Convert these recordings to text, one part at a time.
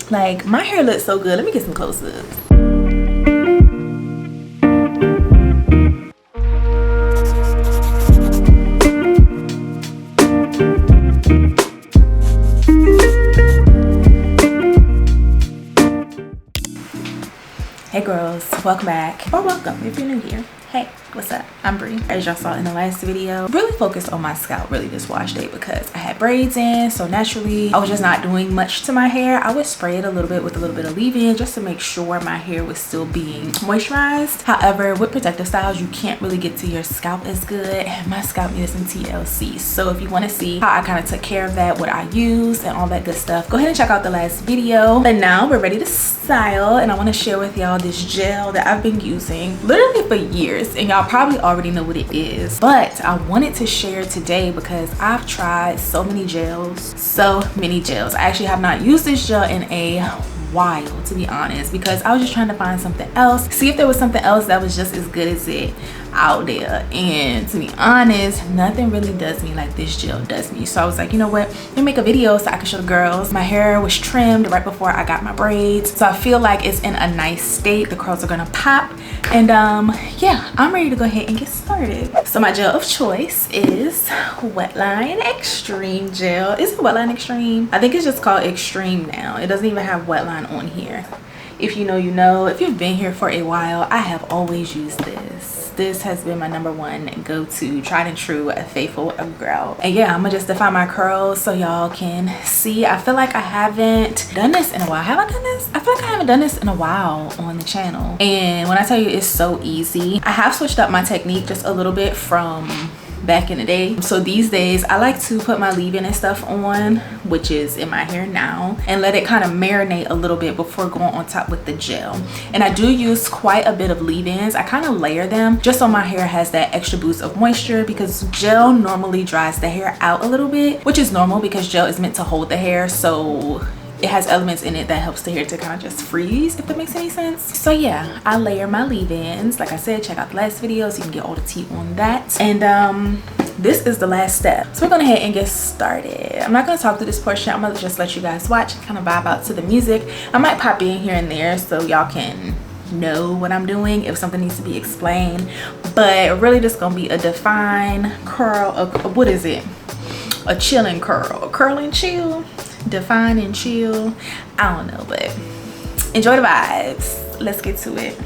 Like, my hair looks so good. Let me get some close-ups. Hey girls, welcome back, or welcome if you're new here. Hey, what's up? I'm Bree. As y'all saw in the last video, really focused on my scalp really this wash day because I had braids in, so naturally I was just not doing much to my hair. I would spray it a little bit with a little bit of leave-in just to make sure my hair was still being moisturized. However, with protective styles, you can't really get to your scalp as good, and my scalp needed some TLC. So if you want to see how I kind of took care of that, what I used and all that good stuff, go ahead and check out the last video. But now we're ready to style, and I want to share with y'all this gel that I've been using literally for years, and y'all probably already know what it is, but I wanted to share today because I've tried so many gels. I actually have not used this gel in a while, to be honest, because I was just trying to find something else, see if there was something else that was just as good as it out there. And to be honest, nothing really does me like this gel does me. So I was like, you know what, let me make a video so I can show the girls. My hair was trimmed right before I got my braids, so I feel like it's in a nice state. The curls are gonna pop, and yeah, I'm ready to go ahead and get started. So my gel of choice is Wetline Extreme Gel. Is it Wetline Extreme? I think it's just called Extreme now. It doesn't even have Wetline on here. If you know, you know. If you've been here for a while, I have always used this. This has been my #1 go-to, tried and true, a faithful girl. And yeah, I'm gonna just define my curls so y'all can see. I feel like I haven't done this in a while. Have I done this? I feel like I haven't done this in a while on the channel. And when I tell you it's so easy, I have switched up my technique just a little bit from back in the day. So these days I like to put my leave-in and stuff on, which is in my hair now, and let it kind of marinate a little bit before going on top with the gel. And I do use quite a bit of leave-ins. I kind of layer them just so my hair has that extra boost of moisture, because gel normally dries the hair out a little bit, which is normal because gel is meant to hold the hair, so it has elements in it that helps the hair to kind of just freeze, if that makes any sense. So yeah, I layer my leave-ins. Like I said, check out the last video so you can get all the tea on that. And this is the last step. So we're gonna head and get started. I'm not gonna talk through this portion. I'm gonna just let you guys watch and kind of vibe out to the music. I might pop in here and there so y'all can know what I'm doing if something needs to be explained. But really just gonna be a define curl, what is it? A chilling curl, a curl and chill. Define and chill, I don't know, but enjoy the vibes. Let's get to it.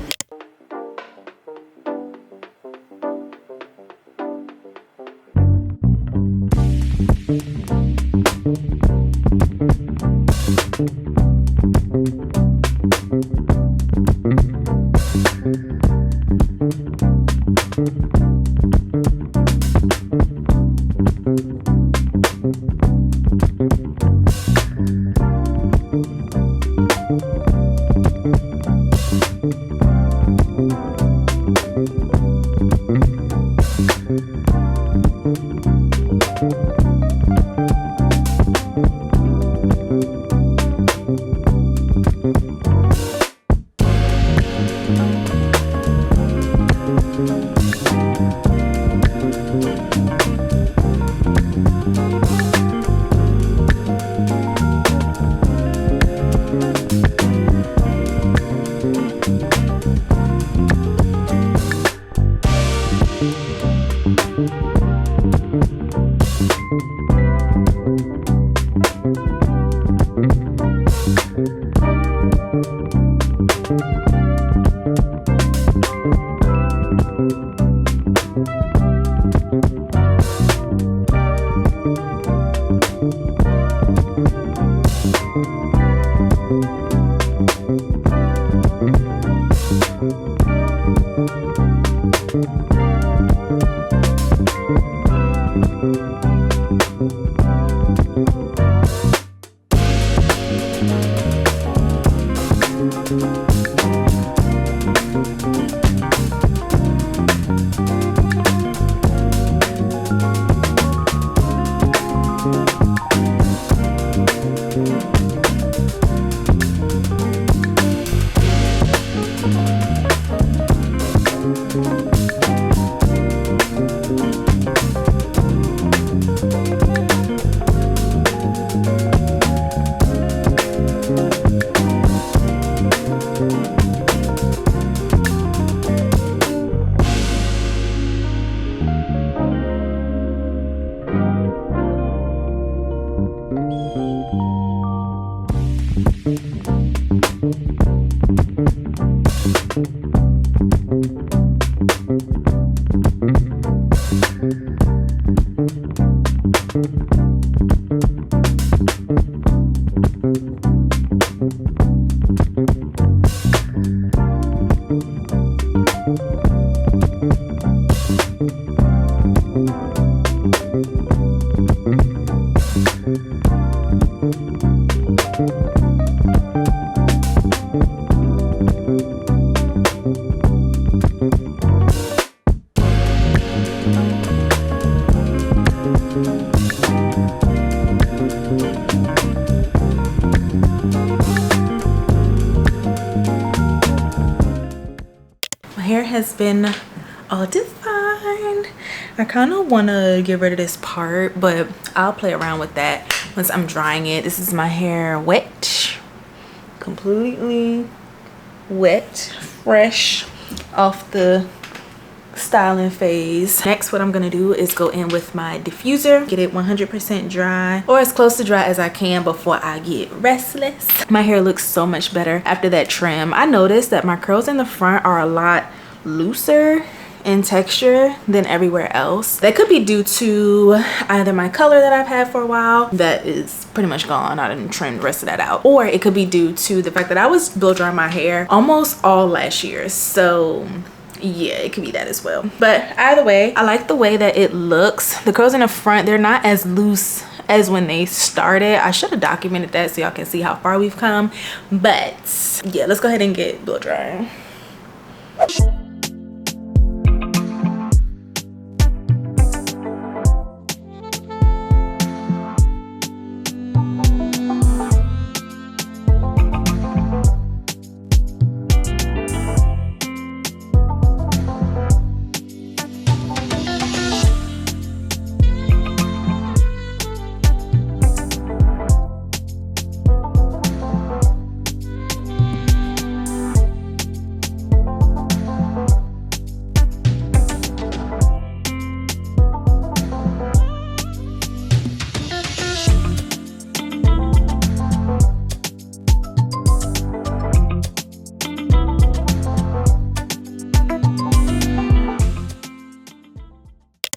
has been all defined. I kind of want to get rid of this part, but I'll play around with that once I'm drying it. This is my hair wet, completely wet, fresh off the styling phase. Next, what I'm gonna do is go in with my diffuser, get it 100% dry, or as close to dry as I can before I get restless. My hair looks so much better after that trim. I noticed that my curls in the front are a lot looser in texture than everywhere else. That could be due to either my color that I've had for a while that is pretty much gone. I didn't trim the rest of that out, or it could be due to the fact that I was blow drying my hair almost all last year. So yeah, it could be that as well. But either way, I like the way that it looks. The curls in the front, they're not as loose as when they started. I should have documented that so y'all can see how far we've come. But yeah, let's go ahead and get blow drying.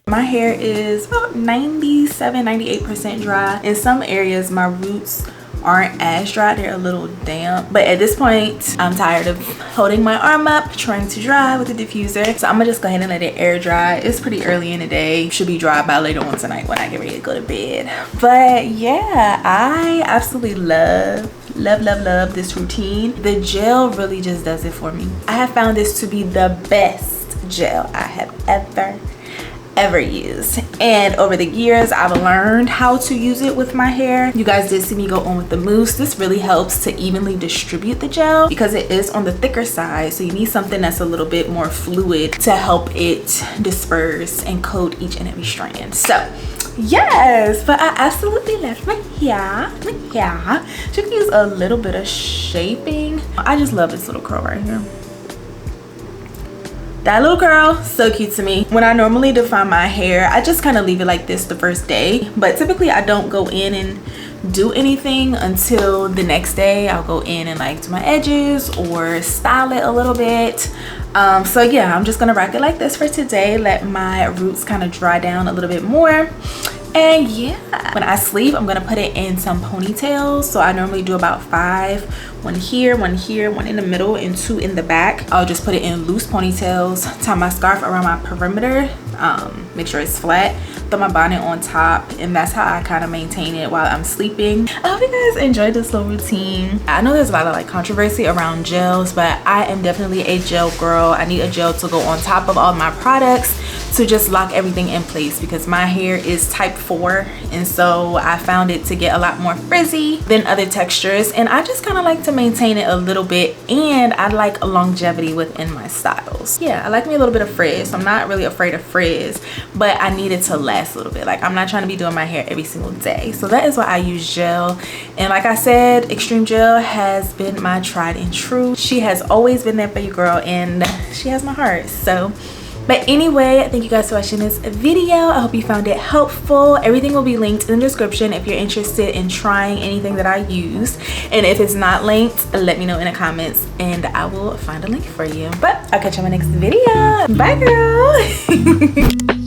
My hair is about 97-98% dry. In some areas my roots aren't as dry, they're a little damp, but at this point I'm tired of holding my arm up trying to dry with the diffuser, so I'm gonna just go ahead and let it air dry. It's pretty early in the day, should be dry by later on tonight when I get ready to go to bed. But yeah, I absolutely love this routine. The gel really just does it for me. I have found this to be the best gel I have ever used, and over the years I've learned how to use it with my hair. You guys did see me go on with the mousse. This really helps to evenly distribute the gel because it is on the thicker side, so you need something that's a little bit more fluid to help it disperse and coat each and every strand. So yes, but I absolutely love my hair. Should use a little bit of shaping. I just love this little curl right here. That little curl, so cute to me. When I normally define my hair, I just kind of leave it like this the first day, but typically I don't go in and do anything until the next day. I'll go in and like do my edges or style it a little bit. So yeah, I'm just gonna rock it like this for today, let my roots kind of dry down a little bit more. And yeah, when I sleep, I'm gonna put it in some ponytails. So I normally do about 5, one here, one in the middle, and 2 in the back. I'll just put it in loose ponytails, tie my scarf around my perimeter, make sure it's flat, throw my bonnet on top, and that's how I kind of maintain it while I'm sleeping. I hope you guys enjoyed this little routine. I know there's a lot of like controversy around gels, but I am definitely a gel girl. I need a gel to go on top of all my products to just lock everything in place because my hair is type 4, and so I found it to get a lot more frizzy than other textures, and I just kind of like to maintain it a little bit, and I like longevity within my styles. Yeah, I like me a little bit of frizz, so I'm not really afraid of frizz, but I need it to last a little bit. Like, I'm not trying to be doing my hair every single day, so that is why I use gel. And like I said, Extreme Gel has been my tried and true. She has always been there for you, girl, and she has my heart. So but anyway, thank you guys for watching this video. I hope you found it helpful. Everything will be linked in the description if you're interested in trying anything that I use. And if it's not linked, let me know in the comments and I will find a link for you. But I'll catch you in my next video. Bye, girl.